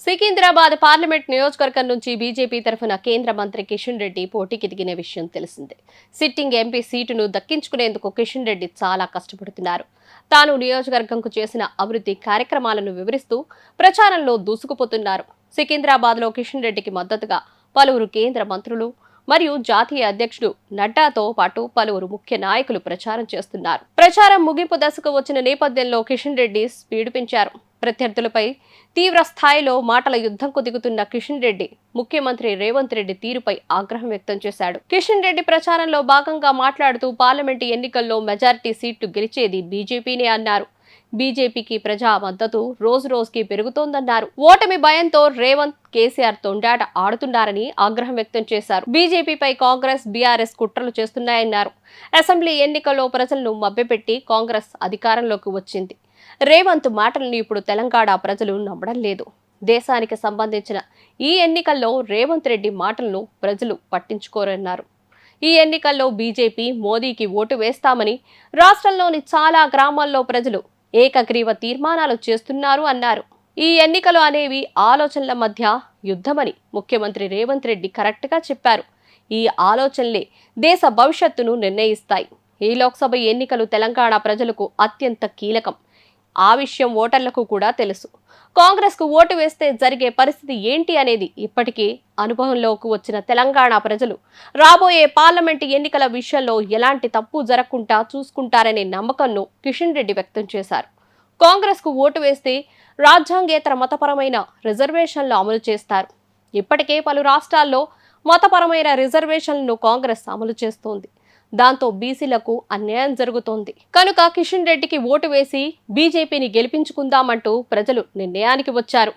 Secunderabad parliament నియోజకవర్గం నుంచి BJP తరఫున కేంద్ర మంత్రి కిషన్ రెడ్డి పోటీకి దిగిన విషయం తెలిసిందే. సిట్టింగ్ ఎంపీ సీటును దక్కించుకునేందుకు కిషన్ రెడ్డి చాలా కష్టపడుతున్నారు. తాను నియోజకవర్గంకు చేసిన అభివృద్ధి కార్యక్రమాలను వివరిస్తూ ప్రచారంలో దూసుకుపోతున్నారు. సికింద్రాబాద్లో కిషన్ రెడ్డికి మద్దతుగా పలువురు కేంద్ర మంత్రులు మరియు జాతీయ అధ్యక్షుడు నడ్డాతో పాటు పలువురు ముఖ్య నాయకులు ప్రచారం చేస్తున్నారు. ప్రచారం ముగింపు దశకు వచ్చిన నేపథ్యంలో కిషన్ రెడ్డి స్పీడ్ పెంచారు. ప్రత్యర్థులపై తీవ్ర స్థాయిలో మాటల యుద్ధంకు దిగుతున్న కిషన్ రెడ్డి ముఖ్యమంత్రి రేవంత్ రెడ్డి తీరుపై ఆగ్రహం వ్యక్తం చేశాడు. కిషన్ రెడ్డి ప్రచారంలో భాగంగా మాట్లాడుతూ పార్లమెంటు ఎన్నికల్లో మెజారిటీ సీట్లు గెలిచేది బీజేపీనే అన్నారు. బీజేపీకి ప్రజా మద్దతు రోజు రోజుకి పెరుగుతోందన్నారు. ఓటమి భయంతో రేవంత్ కేసీఆర్ తొండాట ఆడుతున్నారని ఆగ్రహం వ్యక్తం చేశారు. బీజేపీపై కాంగ్రెస్ బీఆర్ఎస్ కుట్రలు చేస్తున్నాయన్నారు. అసెంబ్లీ ఎన్నికల్లో ప్రజలను మభ్యపెట్టి కాంగ్రెస్ అధికారంలోకి వచ్చింది. రేవంత్ మాటలను ఇప్పుడు తెలంగాణ ప్రజలు నమ్మడం లేదు. దేశానికి సంబంధించిన ఈ ఎన్నికల్లో రేవంత్ రెడ్డి మాటలను ప్రజలు పట్టించుకోరన్నారు. ఈ ఎన్నికల్లో బీజేపీ మోదీకి ఓటు వేస్తామని రాష్ట్రంలోని చాలా గ్రామాల్లో ప్రజలు ఏకగ్రీవ తీర్మానాలు చేస్తున్నారు అన్నారు. ఈ ఎన్నికలు అనేవి ఆలోచనల మధ్య యుద్ధమని ముఖ్యమంత్రి రేవంత్ రెడ్డి కరెక్ట్గా చెప్పారు. ఈ ఆలోచనలే దేశ భవిష్యత్తును నిర్ణయిస్తాయి. ఈ లోక్సభ ఎన్నికలు తెలంగాణ ప్రజలకు అత్యంత కీలకం. ఆ విషయం ఓటర్లకు కూడా తెలుసు. కాంగ్రెస్కు ఓటు వేస్తే జరిగే పరిస్థితి ఏంటి అనేది ఇప్పటికీ అనుభవంలోకి వచ్చిన తెలంగాణ ప్రజలు రాబోయే పార్లమెంటు ఎన్నికల విషయంలో ఎలాంటి తప్పు జరగకుండా చూసుకుంటారనే నమ్మకంను కిషన్ రెడ్డి వ్యక్తం చేశారు. కాంగ్రెస్కు ఓటు వేస్తే రాజ్యాంగేతర మతపరమైన రిజర్వేషన్లు అమలు చేస్తారు. ఇప్పటికే పలు రాష్ట్రాల్లో మతపరమైన రిజర్వేషన్లను కాంగ్రెస్ అమలు చేస్తోంది. దాంతో బీసీలకు అన్యాయం జరుగుతోంది. కనుక కిషన్ రెడ్డికి ఓటు వేసి బీజేపీని గెలిపించుకుందామంటూ ప్రజలు నిర్ణయానికి వచ్చారు.